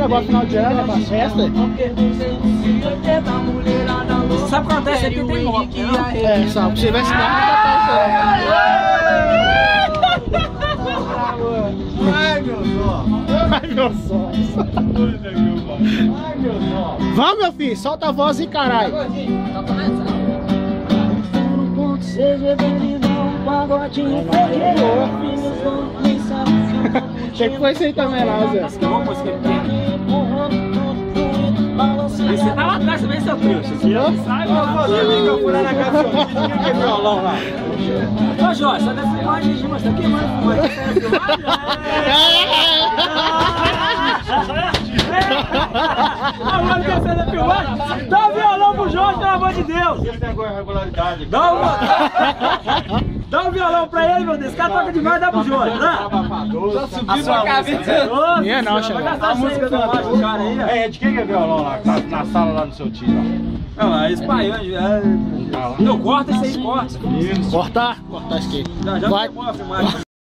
agora final de ano, é pra festa. Sabe o que acontece? Aqui tem moto, né? É, só se tivesse carro, Ai, meu Deus. ai meu Deus. Vamos, meu filho, solta a voz e caralho. Tem que foi isso aí também, lá, Zé. Você tá lá atrás também, seu trouxa. Sai, meu filho, que eu fui lá na casa do seu filho, que é violão lá. Ô, Jorge, só deve filmagem de mostra aqui, mano. Agora que você da filmagem, dá um violão pro Jorge, pelo amor de Deus. Ele tem agora regularidade. Dá um violão pra ele, meu Deus. Esse cara toca demais, dá pro Jorge, dá. A sua cabeça. Minha não, Vai gastar a música do macho do cara aí, ó. É, de quem é violão lá? Tá na sala lá do seu tio, ó. Não, é espanhol, não corta isso aí, corta. Cortar? Cortar isso aqui. Já Vai. filmou a filmagem.